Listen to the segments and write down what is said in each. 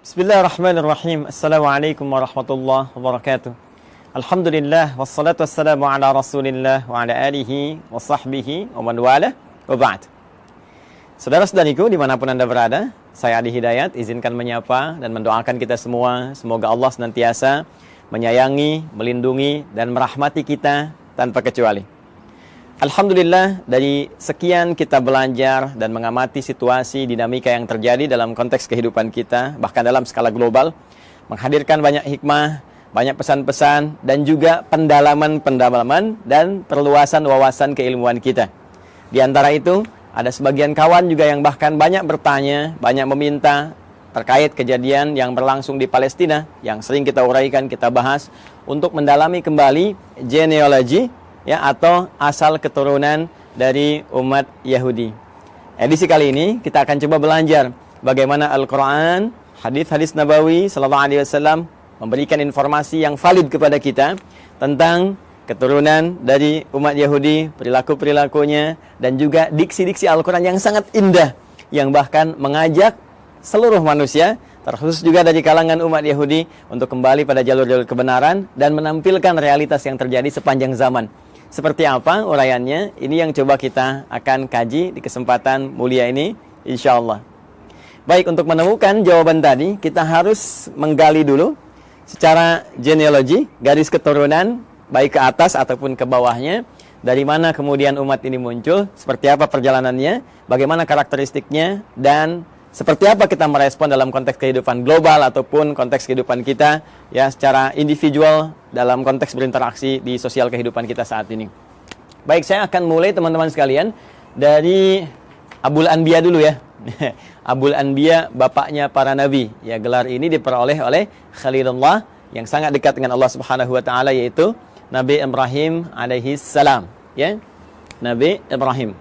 Bismillahirrahmanirrahim. Assalamualaikum warahmatullahi wabarakatuh. Alhamdulillah wassalatu wassalamu ala Rasulillah wa ala alihi wa sahbihi wa man wala wa ba'd. Saudara-saudariku dimanapun Anda berada, saya Adi Hidayat izinkan menyapa dan mendoakan kita semua, semoga Allah senantiasa menyayangi, melindungi dan merahmati kita tanpa kecuali. Alhamdulillah, dari sekian kita belajar dan mengamati situasi dinamika yang terjadi dalam konteks kehidupan kita, bahkan dalam skala global, menghadirkan banyak hikmah, banyak pesan-pesan, dan juga pendalaman-pendalaman dan perluasan wawasan keilmuan kita. Di antara itu, ada sebagian kawan juga yang bahkan banyak bertanya, banyak meminta terkait kejadian yang berlangsung di Palestina, yang sering kita uraikan, kita bahas, untuk mendalami kembali genealogi, ya, atau asal keturunan dari umat Yahudi. Edisi kali ini kita akan coba belajar bagaimana Al-Quran, hadis-hadis Nabawi Sallallahu Alaihi Wasallam memberikan informasi yang valid kepada kita tentang keturunan dari umat Yahudi, perilaku-perilakunya, dan juga diksi-diksi Al-Quran yang sangat indah, yang bahkan mengajak seluruh manusia, terkhusus juga dari kalangan umat Yahudi, untuk kembali pada jalur-jalur kebenaran dan menampilkan realitas yang terjadi sepanjang zaman. Seperti apa uraiannya? Ini yang coba kita akan kaji di kesempatan mulia ini, insyaallah. Baik, untuk menemukan jawaban tadi, kita harus menggali dulu secara genealogi, garis keturunan, baik ke atas ataupun ke bawahnya, dari mana kemudian umat ini muncul, seperti apa perjalanannya, bagaimana karakteristiknya, dan seperti apa kita merespon dalam konteks kehidupan global ataupun konteks kehidupan kita, ya, secara individual dalam konteks berinteraksi di sosial kehidupan kita saat ini. Baik, saya akan mulai teman-teman sekalian dari Abul Anbiya dulu ya. Abul Anbiya, bapaknya para nabi. Ya, gelar ini diperoleh oleh Khalilullah yang sangat dekat dengan Allah Subhanahu wa taala, yaitu Nabi Ibrahim alaihi salam, ya. Nabi Ibrahim.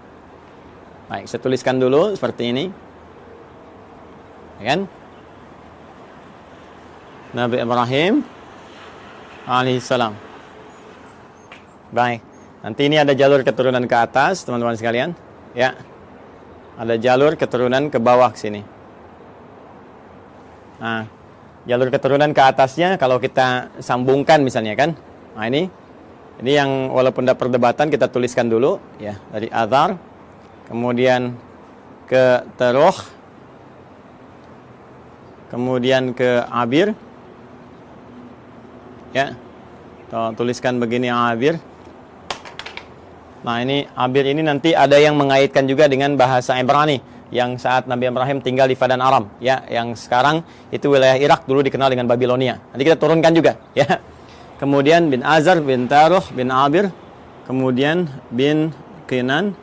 Baik, saya tuliskan dulu seperti ini. Ya kan? Nabi Ibrahim alaihissalam. Baik, nanti ini ada jalur keturunan ke atas, teman-teman sekalian. Ya, ada jalur keturunan ke bawah sini. Nah, jalur keturunan ke atasnya kalau kita sambungkan misalnya kan. Nah, ini yang walaupun ada perdebatan kita tuliskan dulu ya, dari Azar, kemudian ke Teruh, kemudian ke Abir, ya, tuliskan begini Abir. Nah, ini Abir ini nanti ada yang mengaitkan juga dengan bahasa Ibrani yang saat Nabi Ibrahim tinggal di Padan Aram, ya, yang sekarang itu wilayah Irak, dulu dikenal dengan Babilonia. Nanti kita turunkan juga, ya. Kemudian bin Azar, bin Taruh, bin Abir, kemudian bin Kinan,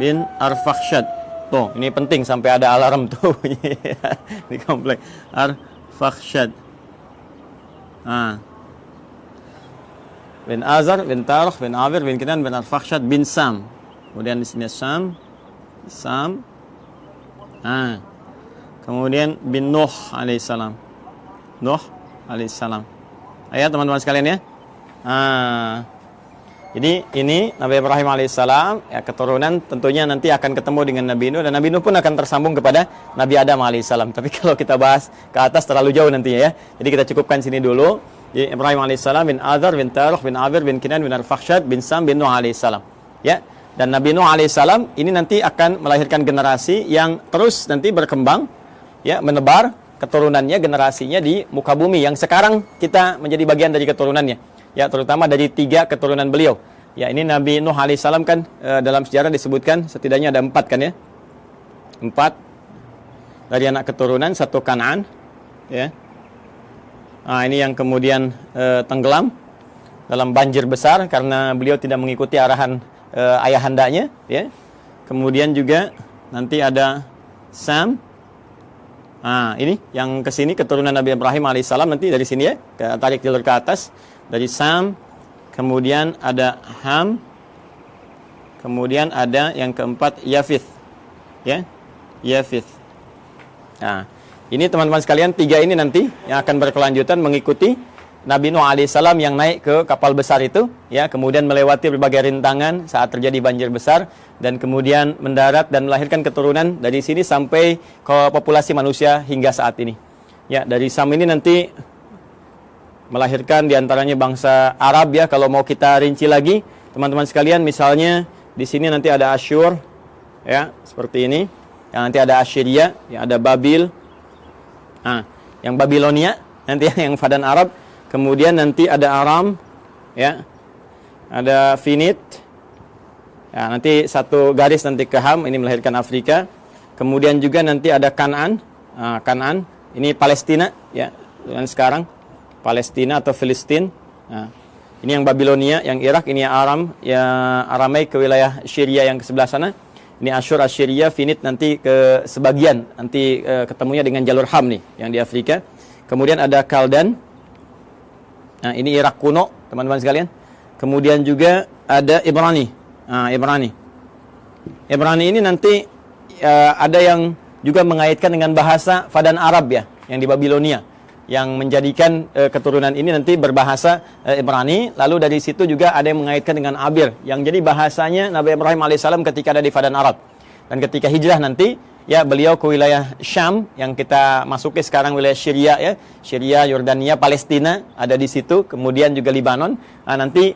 bin Arfakhshad. Tuh, ini penting sampai ada alarm tuh di komplek. Arfakhshad. Nah. Bin Azar, bin Taruh, bin Abir, bin Kinan, bin Arfakhshad, bin Sam. Kemudian di sini Sam. Nah. Kemudian bin Nuh alaihissalam. Nuh alaihissalam. Ayo teman-teman sekalian ya. Nah. Jadi ini Nabi Ibrahim alaihissalam, ya, keturunan tentunya nanti akan ketemu dengan Nabi Nuh, dan Nabi Nuh pun akan tersambung kepada Nabi Adam alaihissalam. Tapi kalau kita bahas ke atas terlalu jauh nantinya ya. Jadi kita cukupkan sini dulu. Jadi Ibrahim alaihissalam, bin Azar, bin Taruh, bin Abir, bin Kinan, bin Arfakhshad, bin Sam, bin Nuh alaihissalam. Ya. Dan Nabi Nuh alaihissalam ini nanti akan melahirkan generasi yang terus nanti berkembang, ya, menebar keturunannya, generasinya di muka bumi yang sekarang kita menjadi bagian dari keturunannya. Ya, terutama dari 3 keturunan beliau. Ya, ini Nabi Nuh alaihissalam kan dalam sejarah disebutkan setidaknya ada 4 kan ya. 4 dari anak keturunan, 1 Kan'an, ya. Nah, ini yang kemudian tenggelam dalam banjir besar karena beliau tidak mengikuti arahan ayahandanya, ya. Kemudian juga nanti ada Sam. Nah, ini yang ke sini keturunan Nabi Ibrahim alaihissalam, nanti dari sini ya, tarik jalur ke atas. Dari Sam, kemudian ada Ham, kemudian ada yang keempat Yafith, ya, Yafith. Nah, ini teman-teman sekalian 3 ini nanti yang akan berkelanjutan mengikuti Nabi Nuh alaihissalam yang naik ke kapal besar itu, ya, kemudian melewati berbagai rintangan saat terjadi banjir besar, dan kemudian mendarat dan melahirkan keturunan dari sini sampai ke populasi manusia hingga saat ini. Ya, dari Sam ini nanti melahirkan diantaranya bangsa Arab, ya. Kalau mau kita rinci lagi, teman-teman sekalian, misalnya di sini nanti ada Asyur, ya, seperti ini. Yang nanti ada Assyria, yang ada Babil, yang Babilonia, nanti yang Fadan Arab. Kemudian nanti ada Aram, ya, ada Finit, ya, nanti satu garis nanti ke Ham, ini melahirkan Afrika. Kemudian juga nanti ada Kanaan, Kanaan, ini Palestina, ya, dan sekarang Palestina atau Filistin. Nah, ini yang Babilonia, yang Irak, ini yang Aram, ya, Aramai ke wilayah Syria yang ke sebelah sana. Ini Asyur, Assyria, Finit nanti ke sebagian, nanti ketemunya dengan jalur Ham nih, yang di Afrika. Kemudian ada Kaldan. Nah, ini Irak kuno, teman-teman sekalian. Kemudian juga ada Ibrani. Ibrani ini nanti ada yang juga mengaitkan dengan bahasa Fadan Arab, ya, yang di Babilonia, yang menjadikan keturunan ini nanti berbahasa Ibrani. Lalu dari situ juga ada yang mengaitkan dengan Abir, yang jadi bahasanya Nabi Ibrahim alaihissalam ketika ada di Fadan Arab. Dan ketika hijrah nanti, ya, beliau ke wilayah Syam yang kita masuki sekarang, wilayah Syria, ya, Syria, Yordania, Palestina ada di situ, kemudian juga Libanon. Nah, nanti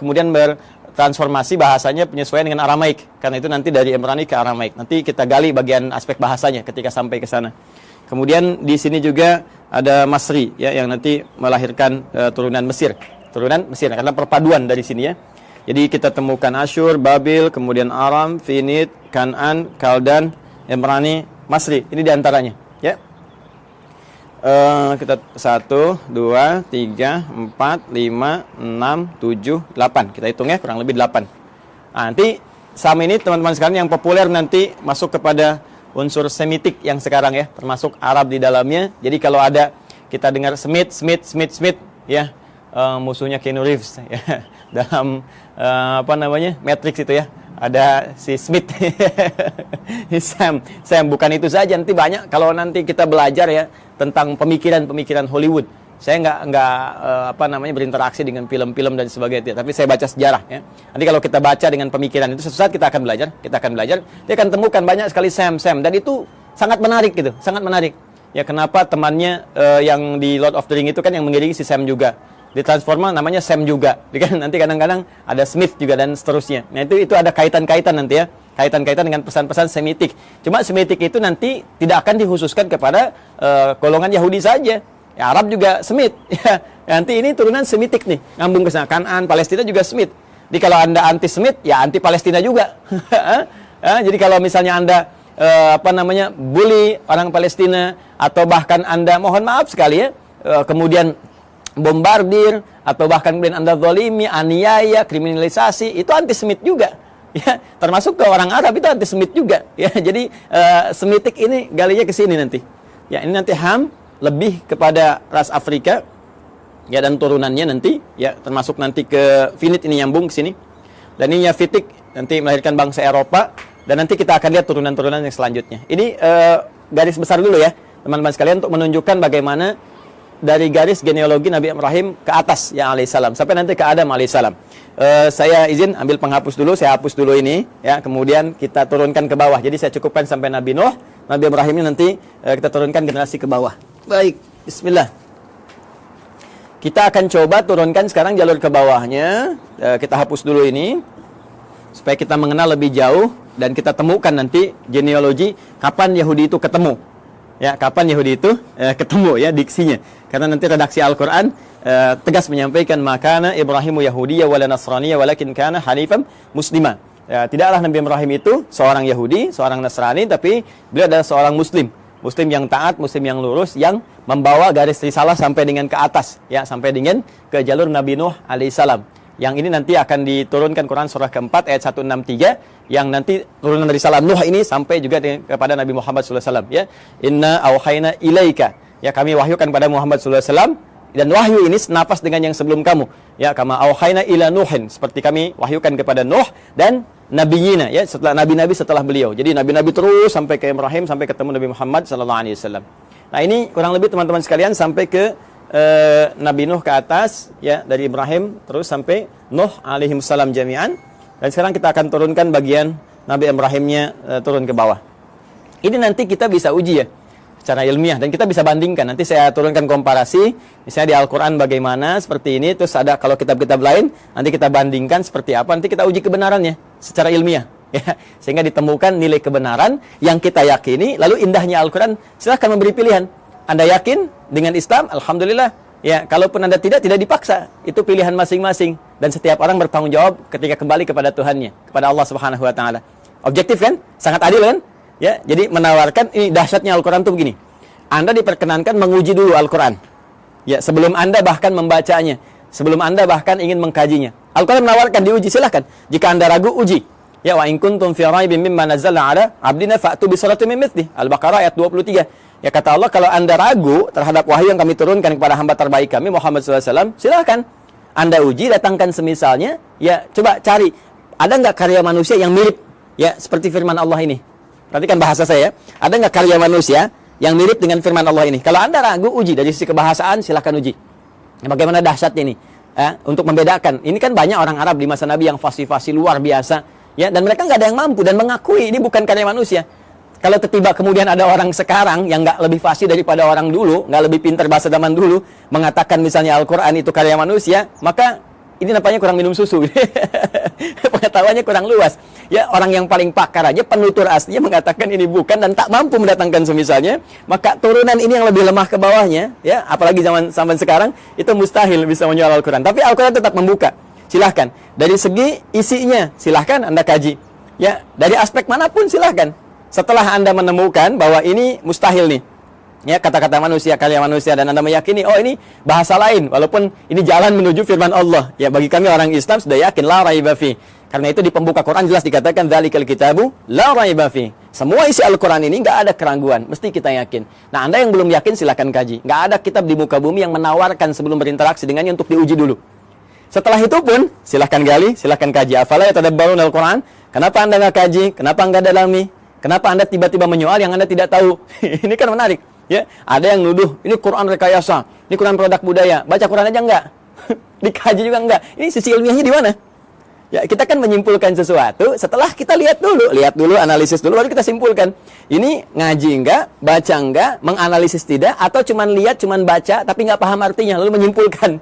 kemudian bertransformasi bahasanya penyesuaian dengan Aramaik, karena itu nanti dari Ibrani ke Aramaik. Nanti kita gali bagian aspek bahasanya ketika sampai ke sana. Kemudian di sini juga ada Masri, ya, yang nanti melahirkan turunan Mesir karena perpaduan dari sini, ya. Jadi kita temukan Asyur, Babil, kemudian Aram, Finit, Kanaan, Kaldan, Ibrani, Masri. Ini diantaranya, ya. Kita 1, 2, 3, 4, 5, 6, 7, 8. Kita hitung, ya, kurang lebih 8. Nah, nanti Sam ini teman-teman sekalian yang populer nanti masuk kepada unsur Semitik yang sekarang, ya, termasuk Arab di dalamnya. Jadi kalau ada kita dengar Smith, ya, musuhnya Keanu Reeves, ya, dalam Matrix itu, ya. Ada si Smith, Sam, bukan itu saja. Nanti banyak kalau nanti kita belajar, ya, tentang pemikiran Hollywood. Saya nggak berinteraksi dengan film-film dan sebagainya, tapi saya baca sejarah, ya. Nanti kalau kita baca dengan pemikiran itu, suatu saat kita akan belajar. Dia akan temukan banyak sekali Sam, dan itu sangat menarik, gitu, sangat menarik. Ya, kenapa temannya yang di Lord of the Ring itu kan yang mengiringi si Sam juga. Ditransforma namanya Sam juga. Nanti kadang-kadang ada Smith juga dan seterusnya. Nah, itu ada kaitan-kaitan nanti, ya. Kaitan-kaitan dengan pesan-pesan Semitik. Cuma Semitik itu nanti tidak akan dikhususkan kepada golongan Yahudi saja. Ya, Arab juga Semit. Ya, nanti ini turunan Semitik nih, ngambung ke sana. Kanaan, Palestina juga Semit. Jadi kalau Anda anti Semit, ya anti Palestina juga. Jadi kalau misalnya Anda bully orang Palestina, atau bahkan Anda, mohon maaf sekali, ya, kemudian bombardir, atau bahkan kemudian Anda zalimi, aniaya, kriminalisasi, itu antisemit juga, ya. Termasuk ke orang Arab itu antisemit juga, ya. Jadi Semitik ini galinya ke sini nanti, ya. Ini nanti Ham lebih kepada ras Afrika, ya, dan turunannya nanti, ya, termasuk nanti ke Finit ini nyambung ke sini, dan ini Yafitik nanti melahirkan bangsa Eropa, dan nanti kita akan lihat turunan-turunan yang selanjutnya. Ini garis besar dulu, ya, teman-teman sekalian, untuk menunjukkan bagaimana dari garis genealogi Nabi Ibrahim ke atas, ya, alaihissalam, sampai nanti ke Adam alaihissalam. Saya izin ambil penghapus dulu, saya hapus dulu ini, ya, kemudian kita turunkan ke bawah. Jadi saya cukupkan sampai Nabi Nuh, Nabi Ibrahim ini nanti kita turunkan generasi ke bawah. Baik, bismillah. Kita akan coba turunkan sekarang jalur ke bawahnya. Kita hapus dulu ini, supaya kita mengenal lebih jauh, dan kita temukan nanti genealogi kapan Yahudi itu ketemu. Ya, kapan Yahudi itu ketemu, ya, diksinya. Karena nanti redaksi Al-Quran tegas menyampaikan, makana Ibrahimu Yahudiyya wala Nasraniyya walakin kana hanifan muslima. Ya, tidaklah Nabi Ibrahim itu seorang Yahudi, seorang Nasrani, tapi beliau adalah seorang Muslim yang taat, Muslim yang lurus, yang membawa garis risalah sampai dengan ke atas, ya, sampai dengan ke jalur Nabi Nuh alaihissalam. Yang ini nanti akan diturunkan Quran surah keempat ayat 163, yang nanti turunan dari salam Nuh ini sampai juga kepada Nabi Muhammad SAW, ya. Inna auhayna ilaika, ya, kami wahyukan pada Muhammad SAW, dan wahyu ini senapas dengan yang sebelum kamu, ya, kama auhayna ila Nuhin, seperti kami wahyukan kepada Nuh dan nabiyina, ya, setelah nabi-nabi setelah beliau. Jadi nabi-nabi terus sampai ke Ibrahim, sampai ketemu Nabi Muhammad SAW. Nah, ini kurang lebih teman-teman sekalian sampai ke Nabi Nuh ke atas, ya, dari Ibrahim terus sampai Nuh alaihi salam jami'an. Dan sekarang kita akan turunkan bagian Nabi Ibrahimnya turun ke bawah. Ini nanti kita bisa uji ya secara ilmiah dan kita bisa bandingkan. Nanti saya turunkan komparasi, misalnya di Al-Qur'an bagaimana seperti ini, terus ada kalau kitab-kitab lain, nanti kita bandingkan seperti apa, nanti kita uji kebenarannya secara ilmiah ya, sehingga ditemukan nilai kebenaran yang kita yakini. Lalu indahnya Al-Qur'an, silahkan memberi pilihan. Anda yakin dengan Islam, alhamdulillah. Ya, kalaupun Anda tidak dipaksa. Itu pilihan masing-masing dan setiap orang bertanggung jawab ketika kembali kepada Tuhannya, kepada Allah Subhanahu wa taala. Objektif kan? Sangat adil kan? Ya, jadi menawarkan, ini dahsyatnya Al-Qur'an tuh begini. Anda diperkenankan menguji dulu Al-Qur'an. Ya, sebelum Anda bahkan membacanya, sebelum Anda bahkan ingin mengkajinya. Al-Qur'an menawarkan diuji, silahkan. Jika Anda ragu, uji. Ya, wa in kuntum fi raibin mimma nazzalna ala 'abdina fa'tu bi suratin min mithli. Al-Baqarah ayat 23. Ya, kata Allah, kalau Anda ragu terhadap wahyu yang kami turunkan kepada hamba terbaik kami Muhammad SAW, silahkan Anda uji, datangkan semisalnya. Ya, coba cari, ada nggak karya manusia yang mirip ya seperti firman Allah ini. Perhatikan bahasa saya, ada nggak karya manusia yang mirip dengan firman Allah ini? Kalau Anda ragu, uji. Dari sisi kebahasaan, silahkan uji. Ya, bagaimana dahsyatnya ini? Untuk membedakan. Ini kan banyak orang Arab di masa Nabi yang fasih-fasih luar biasa. Ya, dan mereka nggak ada yang mampu dan mengakui ini bukan karya manusia. Kalau tiba kemudian ada orang sekarang yang nggak lebih fasih daripada orang dulu, nggak lebih pintar bahasa zaman dulu, mengatakan misalnya Al-Quran itu karya manusia, maka ini nampaknya kurang minum susu. Pengetahuannya kurang luas. Ya, orang yang paling pakar aja, penutur aslinya mengatakan ini bukan dan tak mampu mendatangkan semisalnya, maka turunan ini yang lebih lemah ke bawahnya, ya, apalagi zaman sekarang, itu mustahil bisa menjual Al-Quran. Tapi Al-Quran tetap membuka. Silahkan. Dari segi isinya, silahkan Anda kaji. Ya, dari aspek manapun silahkan. Setelah Anda menemukan bahwa ini mustahil nih, ya, kata-kata manusia, karya manusia, dan Anda meyakini, oh ini bahasa lain, walaupun ini jalan menuju firman Allah. Ya, bagi kami orang Islam sudah yakin, la raiba fi. Karena itu di pembuka Quran jelas dikatakan, dzalikal kitabu la raiba fi. Semua isi Al-Quran ini nggak ada keraguan, mesti kita yakin. Nah, Anda yang belum yakin silahkan kaji. Nggak ada kitab di muka bumi yang menawarkan sebelum berinteraksi dengannya untuk diuji dulu. Setelah itu pun, silahkan gali, silahkan kaji. Afala yatadabbarun Al-Quran? Kenapa Anda nggak kaji? Kenapa nggak dalami? Kenapa Anda tiba-tiba menyoal yang Anda tidak tahu? Ini kan menarik. Ya, ada yang nuduh, ini Quran rekayasa, ini Quran produk budaya. Baca Quran aja enggak? Dikaji juga enggak? Ini sisi ilmiahnya di mana? Ya, kita kan menyimpulkan sesuatu setelah kita lihat dulu, analisis dulu, baru kita simpulkan. Ini ngaji enggak, baca enggak, menganalisis tidak, atau cuman lihat, cuman baca, tapi enggak paham artinya, lalu menyimpulkan.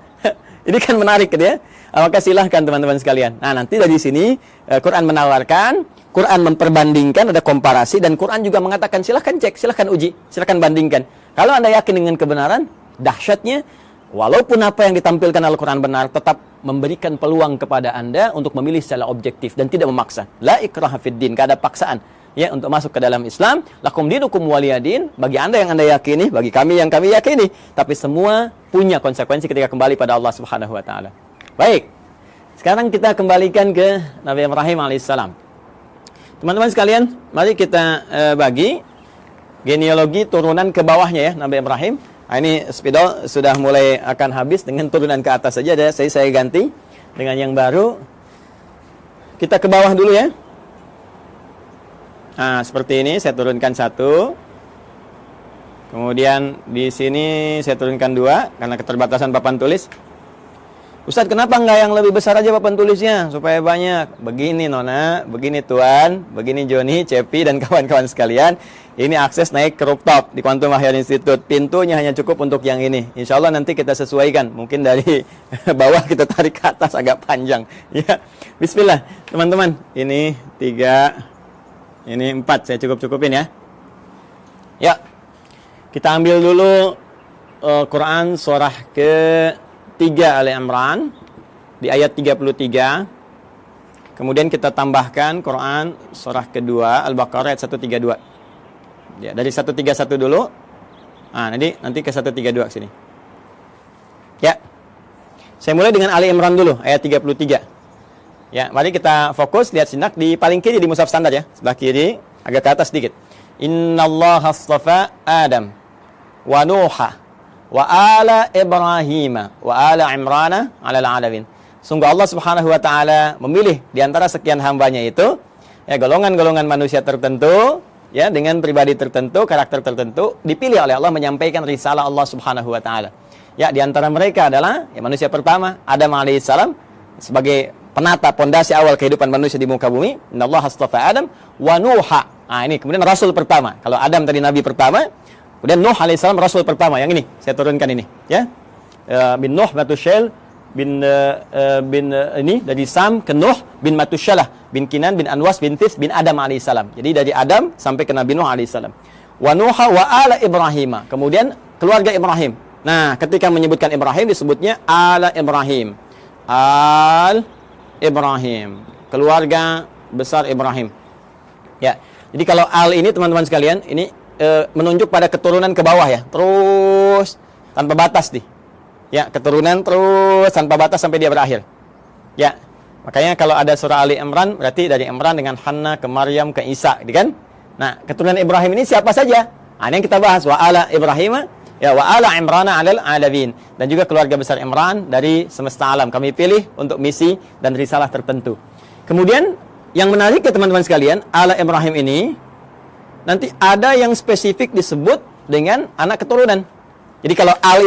Ini kan menarik gitu ya. Maka silahkan teman-teman sekalian. Nah, nanti dari sini Quran menawarkan, Quran memperbandingkan, ada komparasi, dan Quran juga mengatakan silahkan cek, silahkan uji, silahkan bandingkan. Kalau Anda yakin dengan kebenaran, dahsyatnya, walaupun apa yang ditampilkan Al-Quran benar, tetap memberikan peluang kepada Anda untuk memilih secara objektif dan tidak memaksa. La ikraha fid din, tidak ada paksaan ya untuk masuk ke dalam Islam. Lakum dinukum waliyadin, bagi Anda yang Anda yakini, bagi kami yang kami yakini. Tapi semua punya konsekuensi ketika kembali pada Allah Subhanahu wa taala. Baik. Sekarang kita kembalikan ke Nabi Ibrahim alaihissalam. Teman-teman sekalian, mari kita bagi genealogi turunan ke bawahnya ya Nabi Ibrahim. Nah, ini spidol sudah mulai akan habis, dengan turunan ke atas saja ada. Saya ganti dengan yang baru. Kita ke bawah dulu ya. Nah, seperti ini saya turunkan satu. Kemudian di sini saya turunkan dua karena keterbatasan papan tulis. Ustaz, kenapa nggak yang lebih besar aja papan tulisnya supaya banyak? Begini Nona, begini Tuan, begini Joni, Cepi, dan kawan-kawan sekalian. Ini akses naik ke rooftop di Quantum Mahir Institute. Pintunya hanya cukup untuk yang ini. Insya Allah nanti kita sesuaikan. Mungkin dari bawah kita tarik ke atas agak panjang. Ya, Bismillah teman-teman. Ini 3, ini 4. Saya cukup-cupin ya. Ya, kita ambil dulu Quran surah ke-3 Ali Imran di ayat 33. Kemudian kita tambahkan Quran surah kedua Al-Baqarah ayat 132. Ya, dari 131 dulu. Nah, nanti ke 132 ke sini. Ya. Saya mulai dengan Ali Imran dulu ayat 33. Ya, mari kita fokus lihat sinak di paling kiri di mushaf standar ya, sebelah kiri, agak ke atas sedikit. Innallaha astafa Adam wa Nuha wa ala Ibrahim wa ala Imrana 'alal 'alamin. Sungguh Allah Subhanahu wa taala memilih di antara sekian hambanya itu ya golongan-golongan manusia tertentu ya dengan pribadi tertentu, karakter tertentu dipilih oleh Allah menyampaikan risalah Allah Subhanahu wa taala. Ya, di antara mereka adalah ya, manusia pertama Adam alaihissalam sebagai penata pondasi awal kehidupan manusia di muka bumi. Innallaha astafa Adam wa Nuha. Nah, ini kemudian rasul pertama. Kalau Adam tadi nabi pertama, kemudian Nuh alaihissalam rasul pertama. Yang ini saya turunkan ini, ya. Bin Nuh Matusyail bin ini dari Sam ke Nuh bin Matusyalah bin Kinan bin Anwas bin Tis bin Adam alaihissalam. Jadi dari Adam sampai ke Nabi Nuh alaihissalam. Wa Nuha wa ala Ibrahim. Kemudian keluarga Ibrahim. Nah, ketika menyebutkan Ibrahim disebutnya ala Ibrahim. Al Ibrahim, keluarga besar Ibrahim. Ya. Jadi kalau al ini teman-teman sekalian, ini menunjuk pada keturunan ke bawah ya. Terus tanpa batas nih. Ya, keturunan terus tanpa batas sampai dia berakhir. Ya. Makanya kalau ada surah Ali Imran berarti dari Imran dengan Hanna ke Maryam ke Isa, gitu kan? Nah, keturunan Ibrahim ini siapa saja? Nah, ini yang kita bahas wa ala Ibrahim ya wa ala Imrana 'alal 'alamin, dan juga keluarga besar Imran dari semesta alam kami pilih untuk misi dan risalah tertentu. Kemudian yang menarik ya teman-teman sekalian, ala Ibrahim ini nanti ada yang spesifik disebut dengan anak keturunan. Jadi kalau al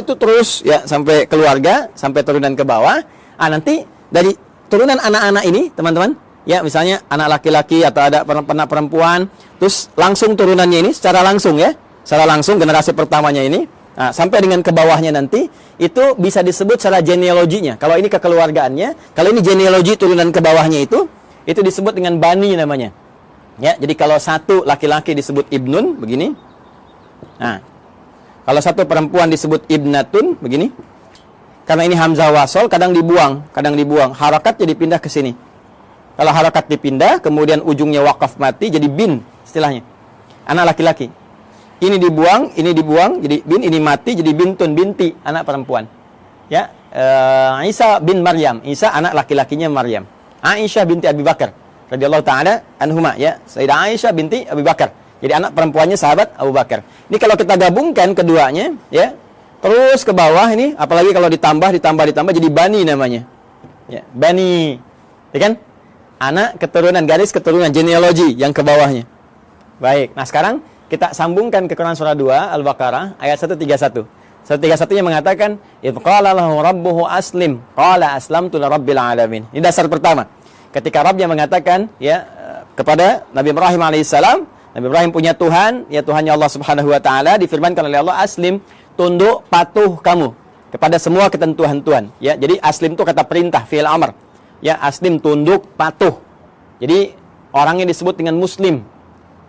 itu terus ya sampai keluarga, sampai turunan ke bawah. Nanti dari turunan anak-anak ini teman-teman, ya misalnya anak laki-laki atau ada anak perempuan, terus langsung turunannya ini secara langsung ya. Secara langsung generasi pertamanya ini sampai dengan ke bawahnya nanti itu bisa disebut secara genealoginya. Kalau ini kekeluargaannya, kalau ini genealogi turunan ke bawahnya itu disebut dengan bani namanya. Ya, jadi kalau satu laki-laki disebut ibnun begini. Nah, kalau satu perempuan disebut ibnatun begini. Karena ini hamzah wasol kadang dibuang. Harakat jadi pindah ke sini. Kalau harakat dipindah, kemudian ujungnya wakaf mati jadi bin istilahnya. Anak laki-laki. Ini dibuang, jadi bin, ini mati, jadi bintun, binti, anak perempuan. Ya, Isa bin Maryam, Isa anak laki-lakinya Maryam. Aisyah binti Abi Bakar, radhiyallahu taala anhuma, ya, Sayyidah Aisyah binti Abi Bakar. Jadi anak perempuannya sahabat Abu Bakar. Ini kalau kita gabungkan keduanya, ya, terus ke bawah ini, apalagi kalau ditambah, jadi bani namanya. Ya, bani, ya kan? Anak keturunan, garis keturunan, genealogi yang ke bawahnya. Baik, nah sekarang kita sambungkan ke Quran surah 2 Al-Baqarah ayat 131. 131-nya mengatakan idz qala lahu rabbuhu aslim qala aslamtu lirabbil alamin. Ini dasar pertama. Ketika Rabbnya mengatakan ya kepada Nabi Ibrahim alaihissalam, Nabi Ibrahim punya Tuhan, ya Tuhannya Allah Subhanahu wa taala, difirmankan oleh Allah aslim, tunduk patuh kamu kepada semua ketentuan Tuhan. Ya, jadi aslim itu kata perintah, fi'il amr. Ya, aslim tunduk patuh. Jadi orangnya disebut dengan muslim.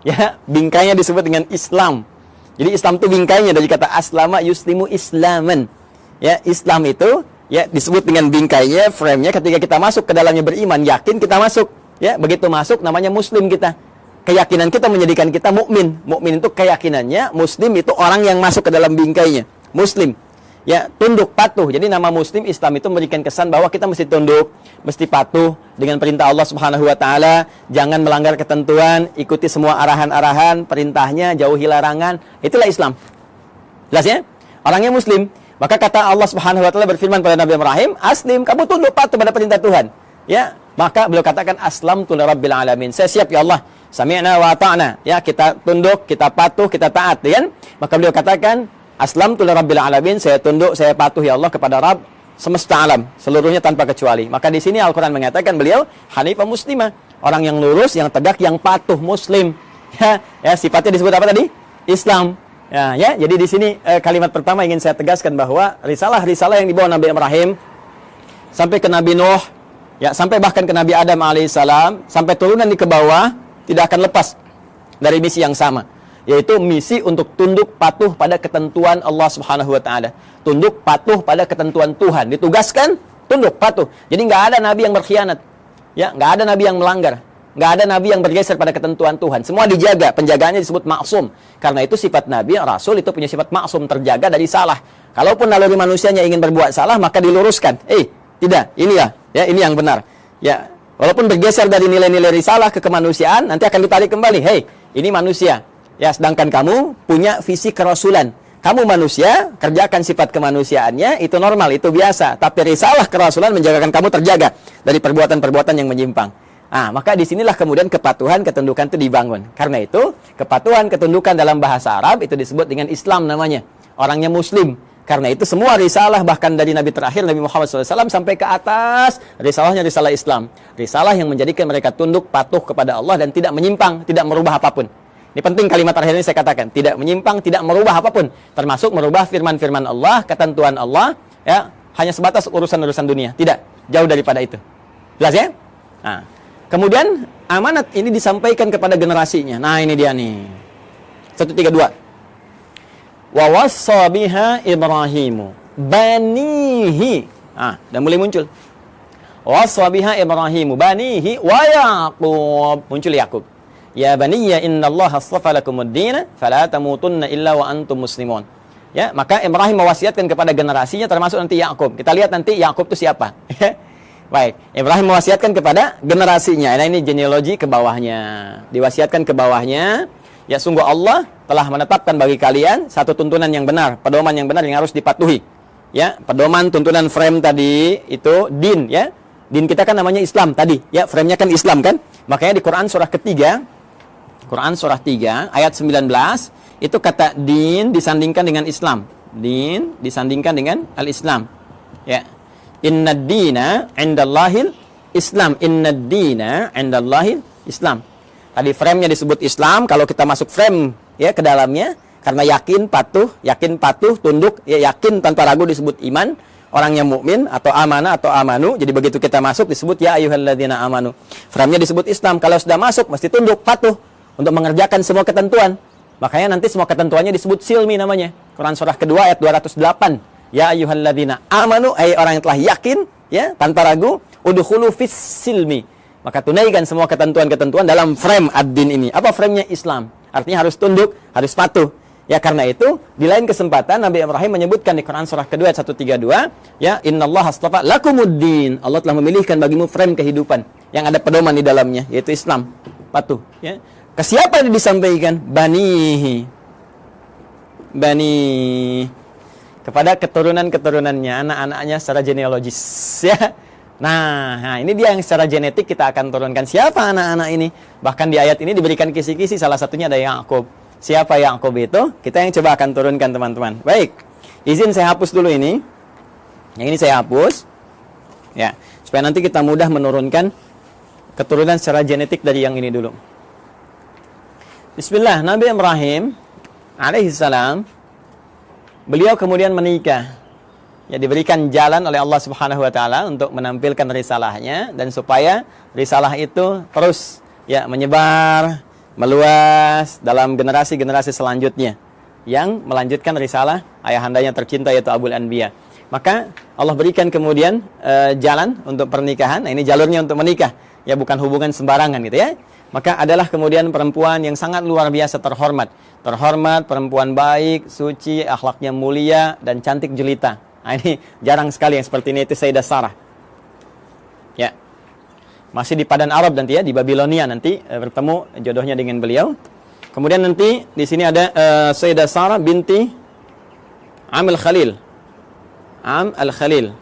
Ya, bingkainya disebut dengan Islam. Jadi Islam itu bingkainya dari kata aslama yuslimu islaman. Ya, Islam itu ya disebut dengan bingkainya, frame-nya ketika kita masuk ke dalamnya beriman, yakin kita masuk. Ya, begitu masuk namanya muslim kita. Keyakinan kita menjadikan kita mukmin. Mukmin itu keyakinannya, muslim itu orang yang masuk ke dalam bingkainya. Muslim. Ya, tunduk patuh. Jadi nama muslim Islam itu memberikan kesan bahwa kita mesti tunduk, mesti patuh dengan perintah Allah Subhanahu wa taala, jangan melanggar ketentuan, ikuti semua arahan-arahan, perintahnya, jauhi larangan. Itulah Islam. Jelas ya? Orangnya muslim. Maka kata Allah Subhanahu wa taala berfirman pada Nabi Ibrahim, "Aslim, kamu tunduk patuh pada perintah Tuhan." Ya, maka beliau katakan aslamtu lirabbil alamin. Saya siap ya Allah. Sami'na wa ata'na. Ya, kita tunduk, kita patuh, kita taat, ya kan? Maka beliau katakan aslamtu lirabbil alamin, saya tunduk, saya patuh ya Allah kepada Rabb semesta alam, seluruhnya tanpa kecuali. Maka di sini Al-Qur'an mengatakan beliau hanifah muslimah, orang yang lurus, yang tegak, yang patuh, muslim. Ya, sifatnya disebut apa tadi? Islam. Ya, jadi di sini kalimat pertama ingin saya tegaskan bahwa risalah-risalah yang dibawa Nabi Ibrahim sampai ke Nabi Nuh, ya, sampai bahkan ke Nabi Adam alaihissalam, sampai turunan di ke bawah tidak akan lepas dari misi yang sama, yaitu misi untuk tunduk patuh pada ketentuan Allah Subhanahu wa taala. Tunduk patuh pada ketentuan Tuhan. Ditugaskan tunduk patuh. Jadi nggak ada nabi yang berkhianat. Ya, nggak ada nabi yang melanggar. Nggak ada nabi yang bergeser pada ketentuan Tuhan. Semua dijaga, penjagaannya disebut maksum. Karena itu sifat nabi, rasul itu punya sifat maksum, terjaga dari salah. Kalaupun naluri manusianya ingin berbuat salah, maka diluruskan. Tidak, ini ya, ini yang benar. Ya, walaupun bergeser dari nilai-nilai risalah ke kemanusiaan, nanti akan ditarik kembali. Ini manusia. Ya, sedangkan kamu punya visi kerasulan. Kamu manusia, kerjakan sifat kemanusiaannya, itu normal, itu biasa. Tapi risalah kerasulan menjagakan kamu terjaga dari perbuatan-perbuatan yang menyimpang. Maka disinilah kemudian kepatuhan, ketundukan itu dibangun. Karena itu, kepatuhan, ketundukan dalam bahasa Arab itu disebut dengan Islam namanya. Orangnya muslim. Karena itu semua risalah bahkan dari Nabi terakhir Nabi Muhammad SAW sampai ke atas, risalahnya risalah Islam. Risalah yang menjadikan mereka tunduk patuh kepada Allah dan tidak menyimpang, tidak merubah apapun. Ini penting kalimat terakhir ini saya katakan, tidak menyimpang, tidak merubah apapun, termasuk merubah firman-firman Allah, ketentuan Allah, ya, hanya sebatas urusan-urusan dunia. Tidak, jauh daripada itu. Jelas ya? Nah, kemudian amanat ini disampaikan kepada generasinya. Nah, ini dia nih. 132. Wa wassa biha Ibrahimu banihi. Dan mulai muncul. Wassa biha Ibrahimu banihi wa Yaqub. Muncul Yaqub. Ya baniya innallaha astafa lakumuddin fala tamutunna illa wa antum muslimun. Ya, maka Ibrahim mewasiatkan kepada generasinya termasuk nanti Yaqub. Kita lihat nanti Yaqub itu siapa. Baik, Ibrahim mewasiatkan kepada generasinya. Nah, ini genealogi ke bawahnya. Diwasiatkan ke bawahnya. Ya, sungguh Allah telah menetapkan bagi kalian satu tuntunan yang benar, pedoman yang benar yang harus dipatuhi. Ya, pedoman tuntunan frame tadi itu din, ya. Din kita kan namanya Islam tadi, ya, frame-nya kan Islam kan? Makanya di Quran surah ketiga, Quran surah 3 ayat 19, itu kata din disandingkan dengan Islam. Din disandingkan dengan al-Islam. Ya. Innad dina 'indallahil Islam. Innad dina 'indallahil Islam. Tadi frame-nya disebut Islam, kalau kita masuk frame ya ke dalamnya karena yakin patuh, tunduk, ya yakin tanpa ragu disebut iman, orang yang mukmin atau amanah atau amanu. Jadi begitu kita masuk disebut ya ayyuhalladzina amanu. Frame-nya disebut Islam. Kalau sudah masuk mesti tunduk, patuh untuk mengerjakan semua ketentuan. Makanya nanti semua ketentuannya disebut silmi namanya. Quran surah kedua ayat 208. Ya ayyuhalladzina amanu, ay orang yang telah yakin ya tanpa ragu, udkhulu fis silmi. Maka tunaikan semua ketentuan-ketentuan dalam frame ad-din ini. Apa frame-nya? Islam. Artinya harus tunduk, harus patuh. Ya, karena itu di lain kesempatan Nabi Ibrahim menyebutkan di Quran surah kedua ayat 132, ya innallaha astafa lakumuddin. Allah telah memilihkan bagimu frame kehidupan yang ada pedoman di dalamnya, yaitu Islam. Patuh, ya. Ke siapa ini disampaikan? Banihi. Bani kepada keturunan-keturunannya, anak-anaknya secara genealogis, ya. Nah, ini dia yang secara genetik kita akan turunkan. Siapa anak-anak ini? Bahkan di ayat ini diberikan kisi-kisi, salah satunya ada Yaqub. Siapa Yaqub itu? Kita yang coba akan turunkan, teman-teman. Baik, izin saya hapus dulu ini. Yang ini saya hapus. Ya, supaya nanti kita mudah menurunkan keturunan secara genetik dari yang ini dulu. Bismillah, Nabi Ibrahim alaihissalam, beliau kemudian menikah. Ya, diberikan jalan oleh Allah Subhanahu wa taala untuk menampilkan risalahnya dan supaya risalah itu terus ya menyebar, meluas dalam generasi-generasi selanjutnya yang melanjutkan risalah ayahandanya tercinta yaitu Abul Anbiya. Maka Allah berikan kemudian jalan untuk pernikahan. Nah, ini jalurnya untuk menikah. Ya, bukan hubungan sembarangan gitu ya. Maka adalah kemudian perempuan yang sangat luar biasa terhormat. Terhormat, perempuan baik, suci, akhlaknya mulia dan cantik jelita. Nah, ini jarang sekali yang seperti ini, itu Sayyidah Sarah. Ya. Masih di Padan Arab nanti ya, di Babilonia nanti bertemu jodohnya dengan beliau. Kemudian nanti di sini ada Sayyidah Sarah binti Am al-Khalil. Am al-Khalil.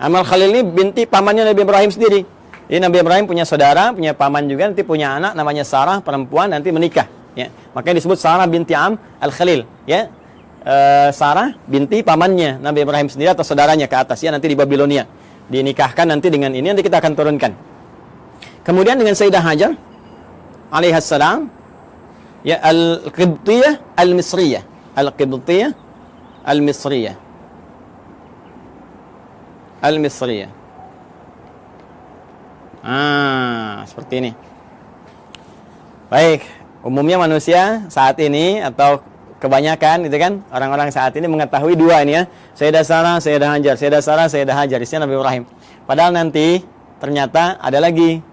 Am al-Khalil ini binti pamannya Nabi Ibrahim sendiri. Jadi Nabi Ibrahim punya saudara, punya paman juga, nanti punya anak namanya Sarah, perempuan, nanti menikah. Ya. Makanya disebut Sarah binti Am al-Khalil. Ya. Sarah binti pamannya Nabi Ibrahim sendiri atau saudaranya ke atas ya, nanti di Babilonia dinikahkan nanti dengan ini, nanti kita akan turunkan. Kemudian dengan Sayyidah Hajar alaihassalam ya, al-Qibtiyah al-Misriyah, al-Qibtiyah al-Misriyah, al-Misriyah. Seperti ini. Baik, umumnya manusia saat ini atau kebanyakan itu kan orang-orang saat ini mengetahui dua ini ya, Sayyidah Sarah, Sayyidah Hajar, Sayyidah Sarah, Sayyidah Hajar, istrinya Nabi Ibrahim. Padahal nanti ternyata ada lagi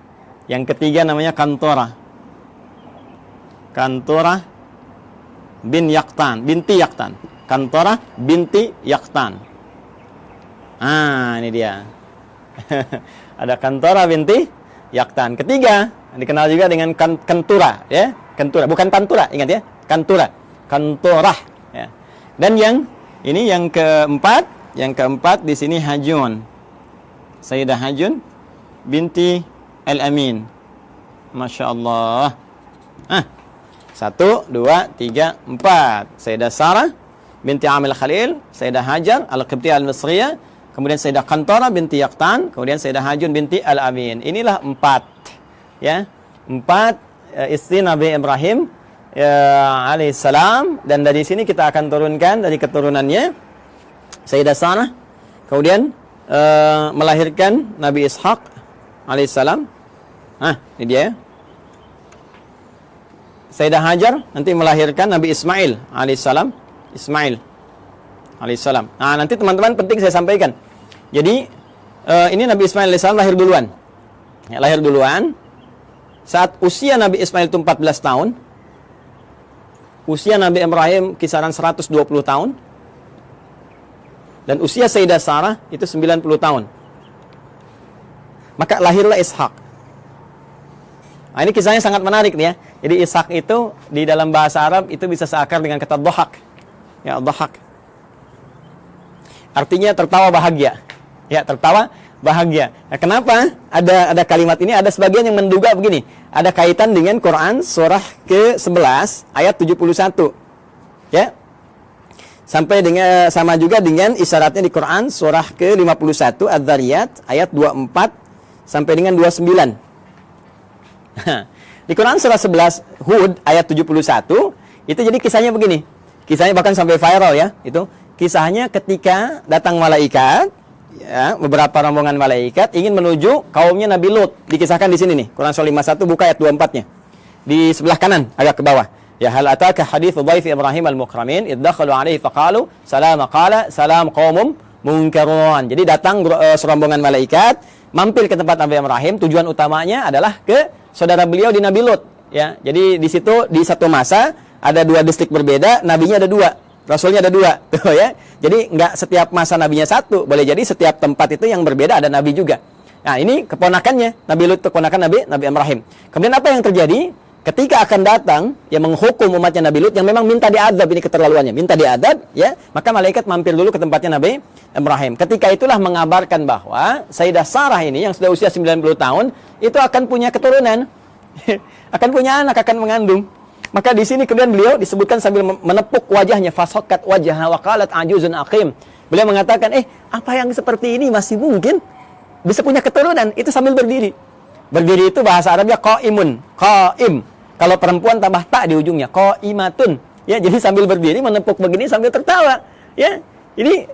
yang ketiga namanya Kantorah. Kantorah bin Yaqtan, binti Yaqtan. Kantorah binti Yaqtan. Ini dia. Ada Kantorah binti Yaqtan. Ketiga dikenal juga dengan Kentura ya, Kentura, bukan Tantura, ingat ya, Kantura. Kantorah ya. Dan yang ini yang keempat di sini Hajun. Sayyidah Hajun binti Al-Amin. Masya Allah. 1, 2, 3, 4. Sayyidah Sarah binti Amil Khalil, Sayyidah Hajar Al-Qibtiyah Al-Misriyah, kemudian Sayyidah Qantara binti Yaqtan, kemudian Sayyidah Hajun binti Al-Amin. Inilah 4 ya. 4 istri Nabi Ibrahim alaihissalam, dan dari sini kita akan turunkan dari keturunannya Sayyidah Sarah, kemudian melahirkan Nabi Ishaq alaihissalam. Ini dia. Sayyidah Hajar nanti melahirkan Nabi Ismail alaihissalam. Ismail alaihissalam. Nanti teman-teman penting saya sampaikan. Jadi ini Nabi Ismail alaihissalam lahir duluan. Ya, lahir duluan. Saat usia Nabi Ismail itu 14 tahun, usia Nabi Ibrahim kisaran 120 tahun, dan usia Sayyidah Sarah itu 90 tahun. Maka lahirlah Ishak. Ini kisahnya sangat menarik nih ya. Jadi Ishak itu di dalam bahasa Arab itu bisa seakar dengan kata dhahak. Ya, dhahak. Artinya tertawa bahagia. Ya, tertawa bahagia. Nah, kenapa ada kalimat ini? Ada sebagian yang menduga begini. Ada kaitan dengan Quran surah ke-11 ayat 71. Ya. Sampai dengan sama juga dengan isyaratnya di Quran surah ke-51 Adz-Dzariyat ayat 24 sampai dengan 29. Di Quran surah 11 Hud ayat 71 itu jadi kisahnya begini. Kisahnya bahkan sampai viral ya. Itu kisahnya ketika datang malaikat, ya, beberapa rombongan malaikat ingin menuju kaumnya Nabi Lut. Dikisahkan di sini nih. Quran surah 51 buka ayat 24-nya. Di sebelah kanan agak ke bawah. Ya, hal ataka haditsu dhaif Ibrahim al-mukramin iddakhalu alaihi faqalu salama qala salam qaumum munkarun. Jadi datang serombongan malaikat mampir ke tempat Nabi Ibrahim. Tujuan utamanya adalah ke saudara beliau di Nabi Lut, ya. Jadi di situ di satu masa ada 2 distrik berbeda, nabinya ada 2, rasulnya ada 2, tuh ya. Jadi nggak setiap masa nabinya satu, boleh jadi setiap tempat itu yang berbeda ada nabi juga. Nah, ini keponakannya, Nabi Lut keponakan Nabi Ibrahim. Kemudian apa yang terjadi? Ketika akan datang yang menghukum umatnya Nabi Lut yang memang minta diadab, ini keterlaluannya, minta diadab, ya. Maka malaikat mampir dulu ke tempatnya Nabi Ibrahim. Ketika itulah mengabarkan bahwa Sayyidah Sarah ini yang sudah usia 90 tahun itu akan punya keturunan, akan punya anak, akan mengandung. Maka di sini kemudian beliau disebutkan sambil menepuk wajahnya, fasaqat wajhaha wa qalat ajuzun aqim. Beliau mengatakan, apa yang seperti ini masih mungkin bisa punya keturunan? Itu sambil berdiri. Berdiri itu bahasa Arabnya qaimun, qaim. Kalau perempuan tambah tak di ujungnya, qaimatun. Ya, jadi sambil berdiri menepuk begini sambil tertawa. Ya. Ini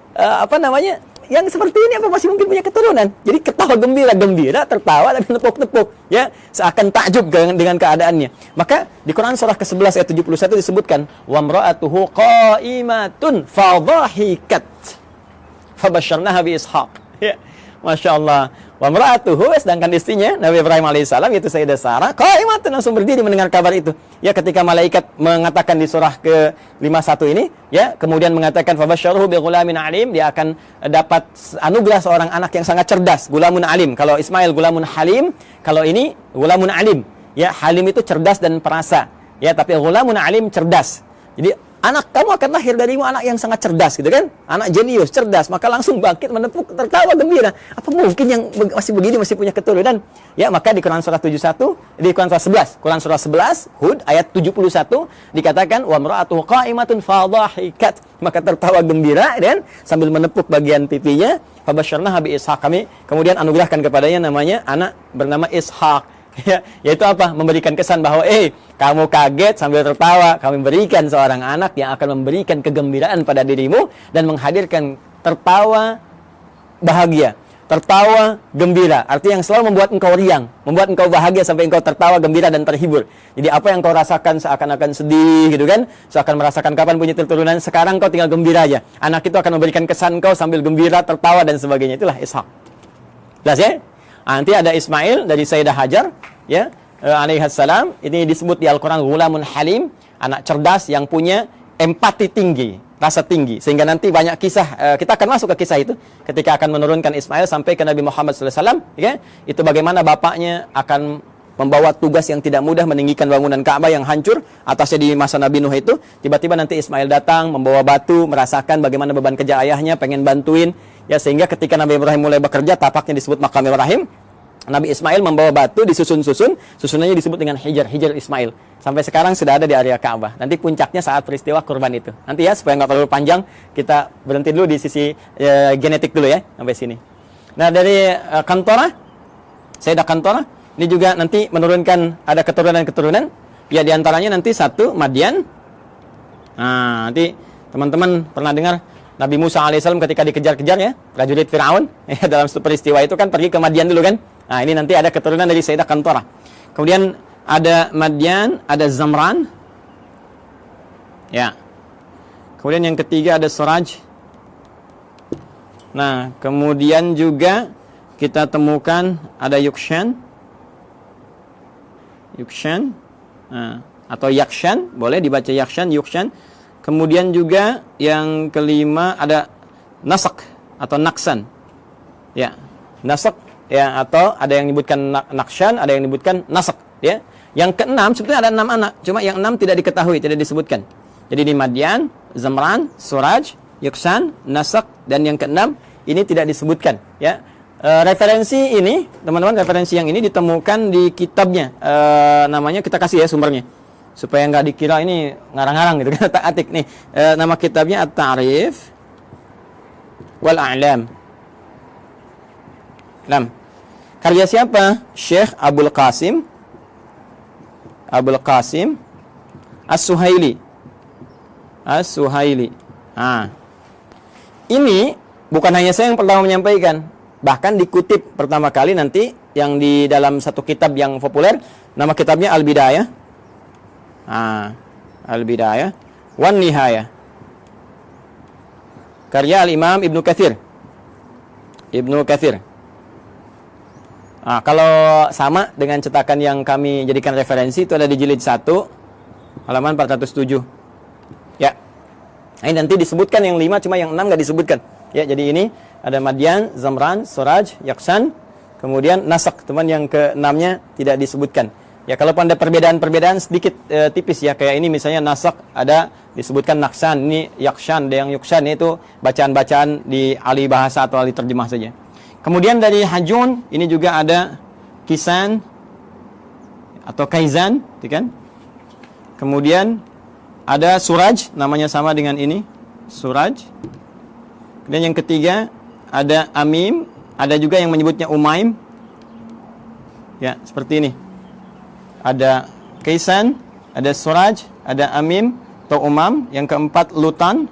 yang seperti ini apa masih mungkin punya keturunan? Jadi ketawa gembira, tertawa dan menepuk-nepuk, ya, seakan takjub dengan keadaannya. Maka di Quran surah ke-11 ayat 71 disebutkan, wa imra'atuhu qa'imatun fadhahikat fabasyarnaha bi Ishaq. Ya, Masya Allah. Wa imra'atuhu, sedangkan istrinya Nabi Ibrahim alaihissalam yaitu Sayyidah Sarah, qa'imatun, langsung berdiri mendengar kabar itu. Ya, ketika malaikat mengatakan di surah ke-51 ini, ya, kemudian mengatakan fabasyyaruhu bi ghulamin alim, dia akan dapat anugerah seorang anak yang sangat cerdas, gulamun alim. Kalau Ismail gulamun halim, kalau ini gulamun alim. Ya, halim itu cerdas dan perasa. Ya, tapi gulamun alim cerdas. Jadi anak kamu akan lahir darimu anak yang sangat cerdas, gitu kan? Anak jenius, cerdas. Maka langsung bangkit, menepuk, tertawa gembira. Apa mungkin yang masih begini masih punya keturunan? Ya, maka di Quran surah 71, di Quran surah 11, Quran surah 11 Hud ayat 71 dikatakan wa imra'atuhu qa'imatun fadhahikat, maka tertawa gembira dan sambil menepuk bagian pipinya. Fabasyarnaha bi Ishaq, kami kemudian anugerahkan kepadanya namanya anak bernama Ishaq. Ya, yaitu apa? Memberikan kesan bahwa kamu kaget sambil tertawa, kami berikan seorang anak yang akan memberikan kegembiraan pada dirimu dan menghadirkan tertawa bahagia, tertawa gembira. Artinya yang selalu membuat engkau riang, membuat engkau bahagia sampai engkau tertawa gembira dan terhibur. Jadi apa yang kau rasakan seakan-akan sedih, gitu kan? Seakan merasakan kapan punya keturunan, sekarang kau tinggal gembira aja. Anak itu akan memberikan kesan kau sambil gembira, tertawa dan sebagainya. Itulah Ishak. Jelas ya? Nanti ada Ismail dari Sayyidah Hajar, ya, alaihissalam. Ini disebut di Al-Quran ghulamun halim, anak cerdas yang punya empati tinggi, rasa tinggi. Sehingga nanti banyak kisah, kita akan masuk ke kisah itu ketika akan menurunkan Ismail sampai ke Nabi Muhammad SAW, ya. Itu bagaimana bapaknya akan membawa tugas yang tidak mudah meninggikan bangunan Ka'bah yang hancur atasnya di masa Nabi Nuh itu. Tiba-tiba nanti Ismail datang membawa batu, merasakan bagaimana beban kerja ayahnya, pengen bantuin, ya, sehingga ketika Nabi Ibrahim mulai bekerja, tapaknya disebut Maqam Ibrahim. Nabi Ismail membawa batu disusun-susun, susunannya disebut dengan Hijr Ismail. Sampai sekarang sudah ada di area Ka'bah. Nanti puncaknya saat peristiwa kurban itu. Nanti ya, supaya nggak terlalu panjang, kita berhenti dulu di sisi genetik dulu ya, sampai sini. Nah, dari Kantorah, Sayyidah Kantorah, ini juga nanti menurunkan ada keturunan-keturunan. Ya, diantaranya nanti satu, Madian. Nah, nanti teman-teman pernah dengar Nabi Musa alaihissalam ketika dikejar-kejar ya, prajurit Fir'aun, ya, dalam peristiwa itu kan pergi ke Madian dulu kan. Nah, ini nanti ada keturunan dari Sayyidah Kantorah. Kemudian ada Madian, ada Zamran. Ya. Kemudian yang ketiga ada Suraj. Nah, kemudian juga kita temukan ada Yukshan. Nah, atau Yakshan, boleh dibaca Yakshan, Yukshan. Kemudian juga yang kelima ada Nasak atau Naksan. Ya, Nasak ya, atau ada yang menyebutkan Nakshan, ada yang menyebutkan Nasak ya. Yang keenam sebetulnya ada 6 anak, cuma yang 6 tidak diketahui, tidak disebutkan. Jadi di Madian, Zamran, Suraj, Yukshan, Nasak, dan yang keenam ini tidak disebutkan ya. Referensi ini, teman-teman, referensi yang ini ditemukan di kitabnya. Namanya kita kasih ya sumbernya, supaya nggak dikira ini ngarang-ngarang gitu kan, tak-atik nih. Nama kitabnya At-Ta'rif wal A'lam. Karya siapa? Syekh Abul Qasim As-Suhaili. Nah, ini bukan hanya saya yang pertama menyampaikan, bahkan dikutip pertama kali nanti yang di dalam satu kitab yang populer, nama kitabnya Al-Bidayah. Al-Bidayah wan Nihayah. Karya Al-Imam Ibnu Katsir. Kalau sama dengan cetakan yang kami jadikan referensi itu ada di jilid 1 halaman 407. Ya. Ini nanti disebutkan yang 5, cuma yang 6 nggak disebutkan. Ya, jadi ini ada Madian, Zamran, Suraj, Yaksan, kemudian Nasak, teman yang ke-6-nya tidak disebutkan. Ya, kalau ada perbedaan sedikit tipis ya, kayak ini misalnya Nasak ada disebutkan Naksan, ini Yakshan, ada yang Yukshan, itu bacaan-bacaan di ahli bahasa atau ahli terjemah saja. Kemudian dari Hajun ini juga ada Kisan atau Kaizan, kan? Kemudian ada Suraj, namanya sama dengan ini, Suraj. Kemudian yang ketiga ada Amim, ada juga yang menyebutnya Umaim. Ya, seperti ini. Ada Kaisan, ada Suraj, ada Amim atau Umam. Yang keempat Lutan.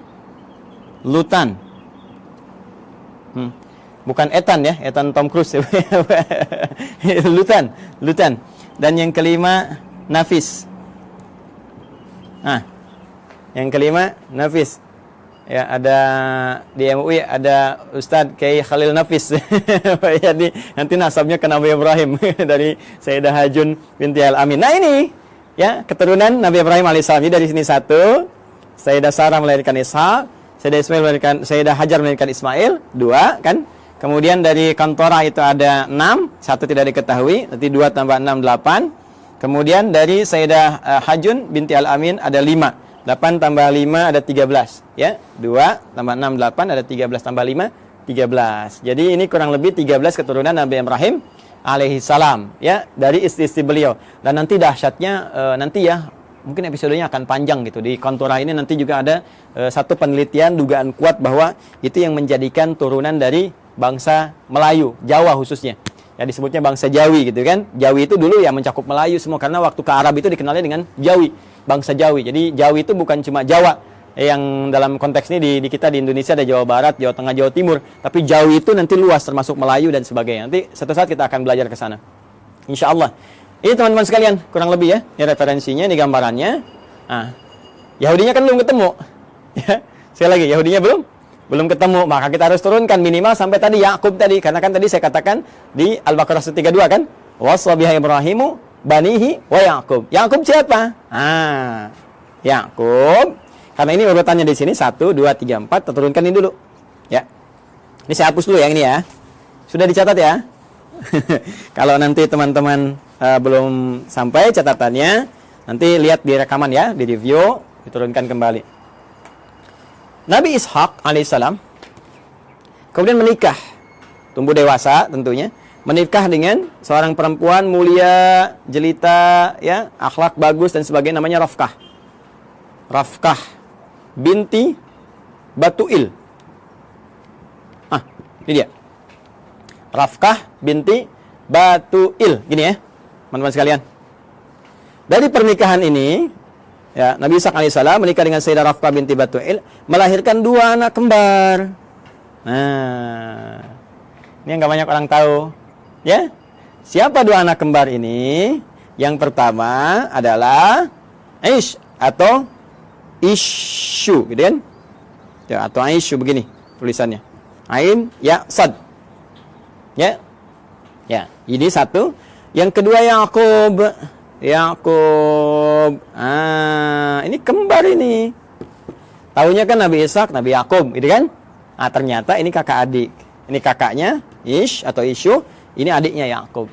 Bukan Ethan ya, Ethan Tom Cruise. Lutan. Dan yang kelima Nafis. Yang kelima Nafis. Ya, ada di MUI ada Ustadz Kiai Khalil Nafis. Jadi nanti nasabnya ke Nabi Ibrahim dari Sayyidah Hajun binti Al-Amin. Nah, ini ya keturunan Nabi Ibrahim alaihissalam. Jadi dari sini 1, Sayyidah Sarah melahirkan Ishak, Sayyidah Hajar melahirkan Ismail, 2 kan? Kemudian dari Kantorah itu ada 6, 1 tidak diketahui, nanti 2 tambah 6 8. Kemudian dari Sayyidah Hajun binti Al-Amin ada 5. 8 tambah 5 ada 13 ya. 2 tambah 6 8, ada 13 tambah 5 13. Jadi ini kurang lebih 13 keturunan Nabi Ibrahim alaihi salam ya, dari istri-istri beliau. Dan nanti dahsyatnya nanti ya, mungkin episodenya akan panjang gitu. Di Kantorah ini nanti juga ada satu penelitian dugaan kuat bahwa itu yang menjadikan turunan dari bangsa Melayu, Jawa khususnya. Ya disebutnya bangsa Jawi gitu kan. Jawi itu dulu ya mencakup Melayu semua, karena waktu ke Arab itu dikenalnya dengan Jawi, bangsa Jawi. Jadi Jawi itu bukan cuma Jawa yang dalam konteks ini di kita di Indonesia ada Jawa Barat, Jawa Tengah, Jawa Timur, tapi Jawi itu nanti luas termasuk Melayu dan sebagainya. Nanti suatu saat kita akan belajar ke sana. Insyaallah. Ini teman-teman sekalian, kurang lebih ya. Ini referensinya, ini gambarannya. Yahudinya kan belum ketemu. Ya. Sekali lagi, Yahudinya belum ketemu, maka kita harus turunkan minimal sampai tadi Yakub tadi, karena kan tadi saya katakan di Al-Baqarah 132 kan, waswabiha Ibrahimu banihi wa Yakub. Yakub siapa? Yakub. Karena ini urutannya di sini 1 2 3 4, kita turunkan ini dulu. Ya. Ini saya hapus dulu yang ini ya. Sudah dicatat ya? Kalau nanti teman-teman belum sampai catatannya, nanti lihat di rekaman ya, di review, diturunkan kembali. Nabi Ishak alaihissalam kemudian menikah, tumbuh dewasa tentunya, menikah dengan seorang perempuan mulia, jelita, ya, akhlak bagus dan sebagainya, namanya Rafkah. Rafkah binti Batuil. Ini dia. Rafkah binti Batuil. Gini ya, teman-teman sekalian. Dari pernikahan ini, ya, Nabi Ishaq alaihissalam menikah dengan Sayyidah Rafkah binti Batuil, melahirkan 2 anak kembar. Nah, ini yang gak banyak orang tahu. Ya, siapa 2 anak kembar ini? Yang pertama adalah Aish atau Ishu, gitu kan? Ya, atau Aishu begini tulisannya. Ain, ya, sad. Ya. Ya, ini satu. Yang kedua Yakub. Yakub. Ini kembar ini. Tahunya kan Nabi Ishaq, Nabi Yakub, gitu kan? Ternyata ini kakak adik. Ini kakaknya Ish atau Ishu, ini adiknya Yakub.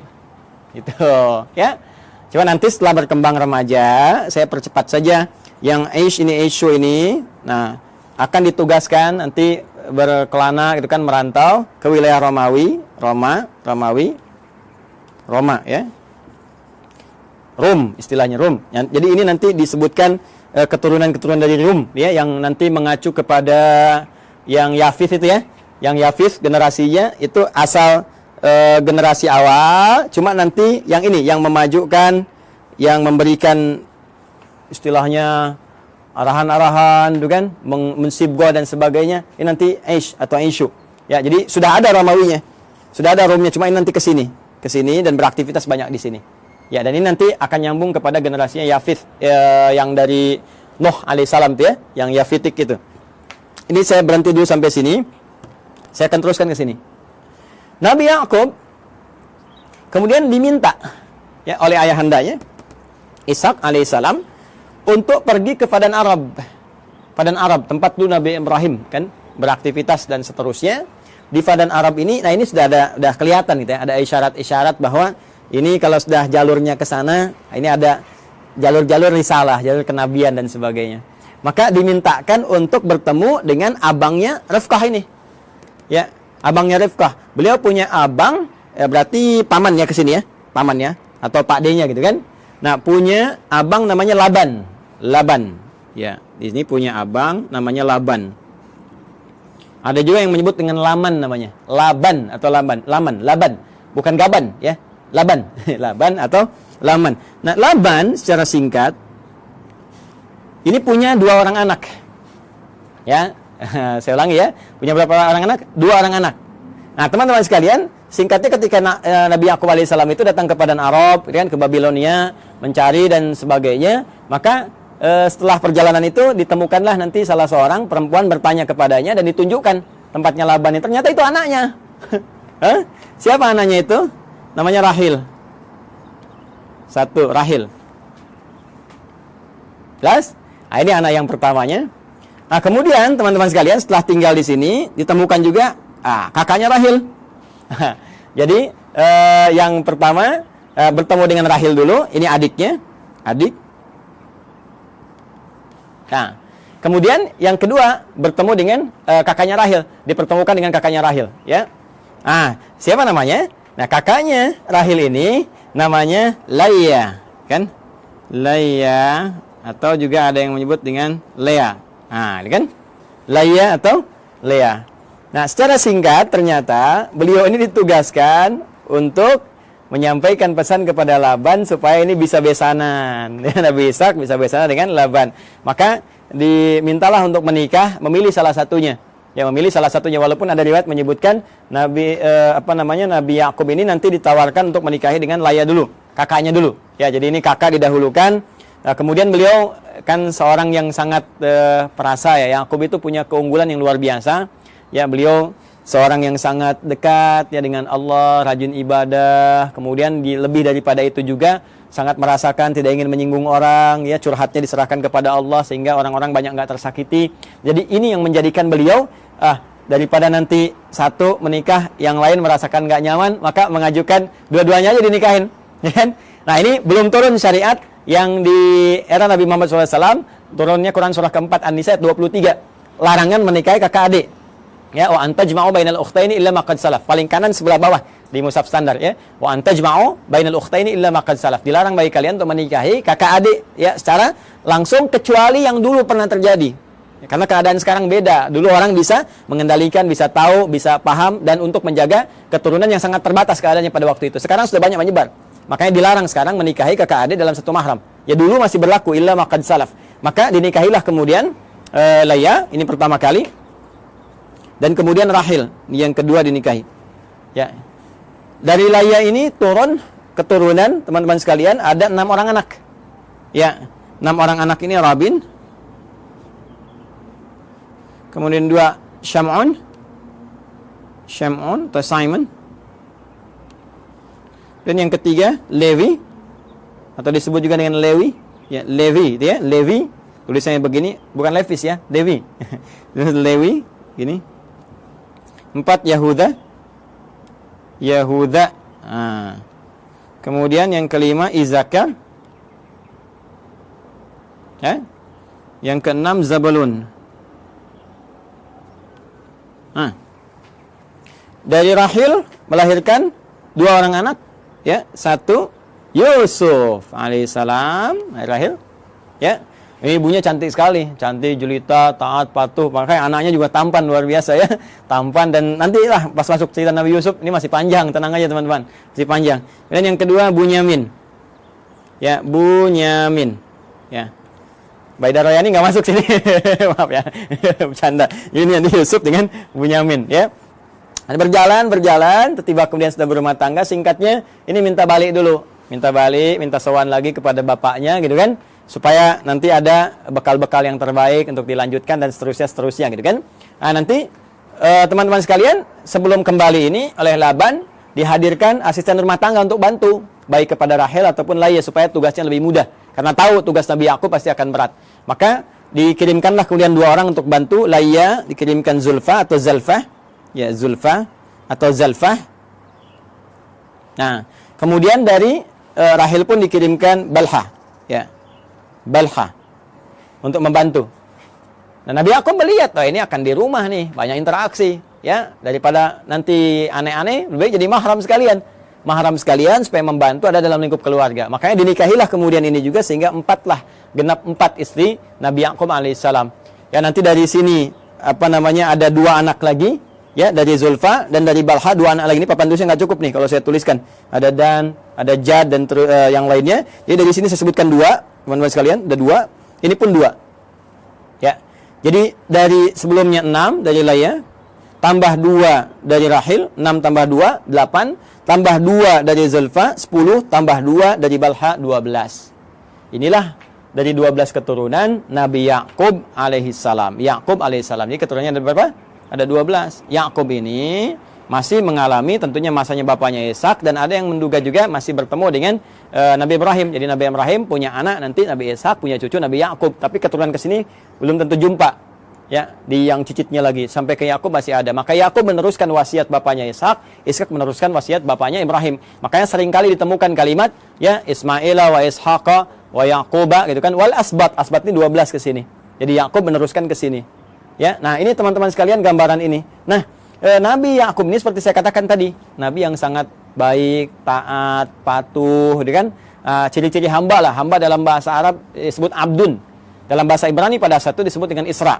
Gitu, ya. Coba nanti setelah berkembang remaja, saya percepat saja. Yang Ish ini, Ishu ini, nah, akan ditugaskan nanti berkelana gitu kan, merantau ke wilayah Romawi, Roma ya. Rum, istilahnya Rum. Jadi ini nanti disebutkan keturunan-keturunan dari Rum ya, yang nanti mengacu kepada yang Yafith itu ya. Yang Yafith generasinya itu asal generasi awal, cuma nanti yang ini yang memajukan, yang memberikan istilahnya arahan-arahan, gitu kan, mensibgah dan sebagainya. Ini nanti Aish atau Aishu. Ya, jadi sudah ada Romawinya. Sudah ada Romnya, cuma ini nanti ke sini dan beraktivitas banyak di sini. Ya, dan ini nanti akan nyambung kepada generasinya Yafith yang dari Nuh alaihissalam tuh ya, yang Yafitik itu. Ini saya berhenti dulu sampai sini. Saya akan teruskan ke sini. Nabi Yakub kemudian diminta ya oleh ayahandanya Ishak alaihissalam untuk pergi ke Padan Arab. Padan Arab, tempat dulu Nabi Ibrahim kan beraktivitas dan seterusnya. Di Padan Arab ini, nah ini sudah kelihatan gitu ya, ada isyarat-isyarat bahwa ini kalau sudah jalurnya ke sana, ini ada jalur-jalur risalah, jalur kenabian dan sebagainya. Maka dimintakan untuk bertemu dengan abangnya Rifkah ini. Ya, abangnya Rifkah. Beliau punya abang, ya berarti pamannya ke sini ya, pamannya atau Pak D-nya gitu kan. Nah, punya abang namanya Laban. Ya, di sini punya abang namanya Laban. Ada juga yang menyebut dengan Laman namanya. Laban atau Laban. Bukan Gaban ya. Laban. Laban atau Laman. Nah, Laban secara singkat ini punya 2 orang anak. Ya. Saya ulangi ya. Punya berapa orang anak? 2 orang anak. Nah, teman-teman sekalian, singkatnya ketika Nabi Yakub alaihissalam itu datang ke Padan Arab, kan, ke Babilonia, mencari dan sebagainya, maka setelah perjalanan itu ditemukanlah nanti salah seorang perempuan bertanya kepadanya dan ditunjukkan tempatnya Laban. Ternyata itu anaknya. Siapa anaknya itu? Namanya Rahil. 1, Rahil. Jelas? Nah, ini anak yang pertamanya. Nah, kemudian teman-teman sekalian setelah tinggal di sini ditemukan juga kakaknya Rahil. Jadi yang pertama bertemu dengan Rahil dulu. Ini adiknya, adik. Nah, kemudian yang kedua bertemu dengan kakaknya Rahil, dipertemukan dengan kakaknya Rahil, ya. Siapa namanya? Nah, kakaknya Rahil ini namanya Laia, kan? Laia atau juga ada yang menyebut dengan Lea. Ini kan? Laia atau Lea. Nah, secara singkat ternyata beliau ini ditugaskan untuk menyampaikan pesan kepada Laban supaya ini bisa besanan. Nabi Ishak bisa besanan dengan Laban. Maka dimintalah untuk menikah, memilih salah satunya. Ya, memilih salah satunya, walaupun ada riwayat menyebutkan Nabi Nabi Yakub ini nanti ditawarkan untuk menikahi dengan Laya dulu, kakaknya dulu. Ya, jadi ini kakak didahulukan. Nah, kemudian beliau kan seorang yang sangat perasa ya. Yakub itu punya keunggulan yang luar biasa. Ya, beliau seorang yang sangat dekat ya dengan Allah, rajin ibadah, kemudian lebih daripada itu juga sangat merasakan tidak ingin menyinggung orang, ya, curhatnya diserahkan kepada Allah sehingga orang-orang banyak nggak tersakiti. Jadi ini yang menjadikan beliau daripada nanti satu menikah, yang lain merasakan nggak nyaman, maka mengajukan dua-duanya aja dinikahin. Nah, ini belum turun syariat yang di era Nabi Muhammad SAW, turunnya Quran surah keempat An-Nisa ayat 23, larangan menikahi kakak adik. Ya, wa antajma'u bainal ukhtaini illa ma qad salaf. Paling kanan sebelah bawah di mushaf standar ya. Wa antajma'u bainal ukhtaini illa ma qad salaf. Dilarang bagi kalian untuk menikahi kakak adik ya secara langsung kecuali yang dulu pernah terjadi. Ya, karena keadaan sekarang beda. Dulu orang bisa mengendalikan, bisa tahu, bisa paham dan untuk menjaga keturunan yang sangat terbatas keadaannya pada waktu itu. Sekarang sudah banyak menyebar. Makanya dilarang sekarang menikahi kakak adik dalam satu mahram. Ya dulu masih berlaku illa ma qad salaf. Maka dinikahilah kemudian Layya, ini pertama kali. Dan kemudian Rahil, yang kedua dinikahi. Ya. Dari Layya ini turun keturunan teman-teman sekalian ada 6 orang anak. Ya, 6 orang anak ini Rabin. Kemudian 2 Syam'un atau Simon. Dan yang ketiga Levi atau disebut juga dengan Lewi. Ya, Levi itu ya, Levi. Tulisannya begini, bukan Levis ya, Levi. Lewi gini. 4 Yahuda. Kemudian yang kelima Izakar. Ya. Yang keenam Zabulun. Dari Rahil melahirkan 2 orang anak, ya. 1 Yusuf alaihissalam, Rahil. Ya. Ini ibunya cantik sekali, cantik, jelita, taat, patuh. Makanya anaknya juga tampan, luar biasa ya. Tampan dan nantilah pas masuk cerita Nabi Yusuf, ini masih panjang, tenang aja teman-teman. Masih panjang. Dan yang kedua Bunyamin. Ya, Bunyamin. Ya. Baida Royani nggak masuk sini. Maaf ya. Bercanda. Ini Yusuf dengan Bunyamin, ya. Berjalan, tiba kemudian sudah berumah tangga. Singkatnya, ini minta balik dulu. Minta sowan lagi kepada bapaknya gitu kan. Supaya nanti ada bekal-bekal yang terbaik untuk dilanjutkan dan seterusnya gitu kan. Nah, nanti teman-teman sekalian sebelum kembali ini oleh Laban dihadirkan asisten rumah tangga untuk bantu baik kepada Rahel ataupun Layya supaya tugasnya lebih mudah karena tahu tugas Nabi Yakub pasti akan berat. Maka dikirimkanlah kemudian 2 orang untuk bantu. Layya dikirimkan Zulfa atau Zalfah. Ya, Zulfa atau Zalfah. Nah, kemudian dari Rahel pun dikirimkan Balha. Ya. Balha untuk membantu. Dan Nabi Yakub melihat, ini akan di rumah nih, banyak interaksi, ya, daripada nanti aneh-aneh, lebih baik jadi mahram sekalian supaya membantu ada dalam lingkup keluarga. Makanya dinikahilah kemudian ini juga sehingga 4 genap 4 istri Nabi Yakub alaihissalam. Ya, nanti dari sini ada 2 anak lagi, ya, dari Zulfa dan dari Balha 2 anak lagi. Ini papan tulisnya nggak cukup nih kalau saya tuliskan. Ada Dan, ada Jad dan yang lainnya. Jadi dari sini saya sebutkan 2. Teman-teman sekalian, ada 2. Ini pun 2. Ya. Jadi dari sebelumnya 6 dari Layya, tambah 2 dari Rahil, 6 tambah 2, 8, tambah 2 dari Zulfa, 10, tambah 2 dari Balha, 12. Inilah dari 12 keturunan Nabi Yakub alaihissalam. Ini keturunannya ada berapa? Ada 12. Yakub ini masih mengalami tentunya masanya bapaknya Ishak dan ada yang menduga juga masih bertemu dengan Nabi Ibrahim. Jadi Nabi Ibrahim punya anak nanti Nabi Ishak punya cucu Nabi Yakub, tapi keturunan ke sini belum tentu jumpa. Ya, di yang cicitnya lagi sampai ke Yakub masih ada. Maka Yakub meneruskan wasiat bapaknya Ishak, Ishak meneruskan wasiat bapaknya Ibrahim. Makanya seringkali ditemukan kalimat ya Ismaila wa Ishaqa wa Yaquba gitu kan, wal asbat. Asbat ini 12 ke sini. Jadi Yakub meneruskan ke sini. Ya, nah ini teman-teman sekalian gambaran ini. Nah, Nabi Yakub ini seperti saya katakan tadi, Nabi yang sangat baik, taat, patuh, gitu kan? Ciri-ciri hamba lah. Hamba dalam bahasa Arab disebut abdun. Dalam bahasa Ibrani pada saat itu disebut dengan Isra.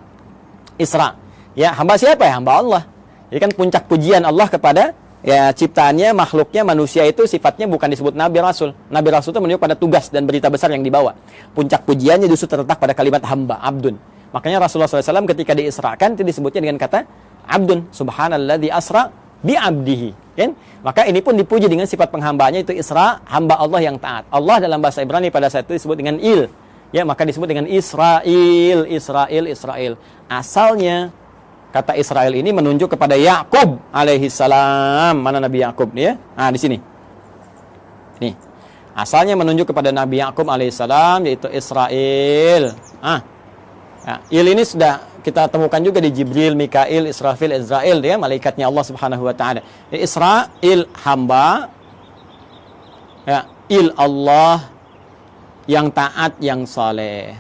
Ya, hamba siapa ya? Hamba Allah. Jadi kan puncak pujian Allah kepada ya ciptaannya, makhluknya, manusia itu sifatnya bukan disebut Nabi Rasul. Nabi Rasul itu menunjuk pada tugas dan berita besar yang dibawa. Puncak pujiannya justru terletak pada kalimat hamba, abdun. Makanya Rasulullah SAW ketika diisrakan itu disebutnya dengan kata abdun, subhanalladzi asra bi abdihi, kan? Maka ini pun dipuji dengan sifat penghambaannya itu Isra, hamba Allah yang taat. Allah dalam bahasa Ibrani pada saat itu disebut dengan Il. Ya, maka disebut dengan Israel. Asalnya kata Israel ini menunjuk kepada Yakub alaihissalam. Mana Nabi Yakub nih ya? Nah, di sini. Nih. Asalnya menunjuk kepada Nabi Yakub alaihissalam yaitu Israel. Ya, Il ini sudah kita temukan juga di Jibril, Mikail, Israfil, Israel, ya, malaikatnya Allah Subhanahu wa taala. Israel hamba, ya, Il Allah yang taat, yang saleh.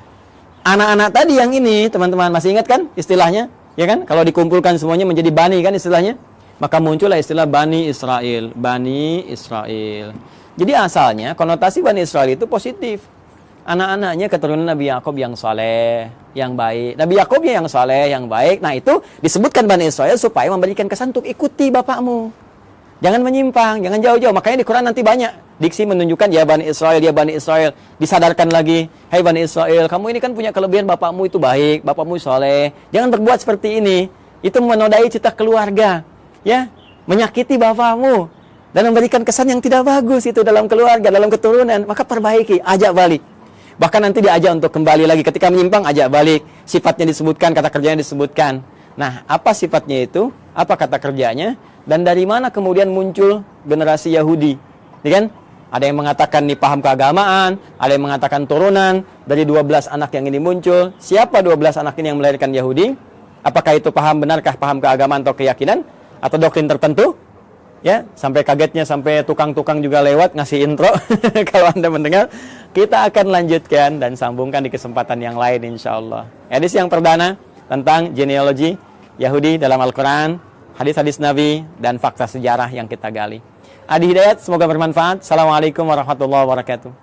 Anak-anak tadi yang ini, teman-teman masih ingat kan istilahnya? Ya kan? Kalau dikumpulkan semuanya menjadi Bani kan istilahnya. Maka muncullah istilah Bani Israel. Bani Israel. Jadi asalnya konotasi Bani Israel itu positif. Anak-anaknya keturunan Nabi Yakub yang saleh, yang baik. Nabi Yakubnya yang saleh, yang baik. Nah itu disebutkan Bani Israel supaya memberikan kesan untuk ikuti bapakmu. Jangan menyimpang, jangan jauh-jauh. Makanya di Quran nanti banyak diksi menunjukkan ya Bani Israel, ya Bani Israel. Disadarkan lagi, hai Bani Israel, kamu ini kan punya kelebihan, bapakmu itu baik, bapakmu saleh. Jangan berbuat seperti ini. Itu menodai cita keluarga, ya, menyakiti bapakmu dan memberikan kesan yang tidak bagus itu dalam keluarga, dalam keturunan. Maka perbaiki, ajak balik. Bahkan nanti diajak untuk kembali lagi. Ketika menyimpang, ajak balik. Sifatnya disebutkan, kata kerjanya disebutkan. Nah, apa sifatnya itu? Apa kata kerjanya? Dan dari mana kemudian muncul generasi Yahudi? Ya kan? Ada yang mengatakan nih paham keagamaan, ada yang mengatakan turunan dari 12 anak yang ini muncul. Siapa 12 anak ini yang melahirkan Yahudi? Apakah itu paham benarkah paham keagamaan atau keyakinan atau doktrin tertentu? Ya, sampai kagetnya sampai tukang-tukang juga lewat ngasih intro. Kalau Anda mendengar, kita akan lanjutkan dan sambungkan di kesempatan yang lain insyaallah. Edisi yang perdana tentang genealogi Yahudi dalam Al-Quran, hadis-hadis Nabi, dan fakta sejarah yang kita gali. Adi Hidayat, semoga bermanfaat. Assalamualaikum warahmatullahi wabarakatuh.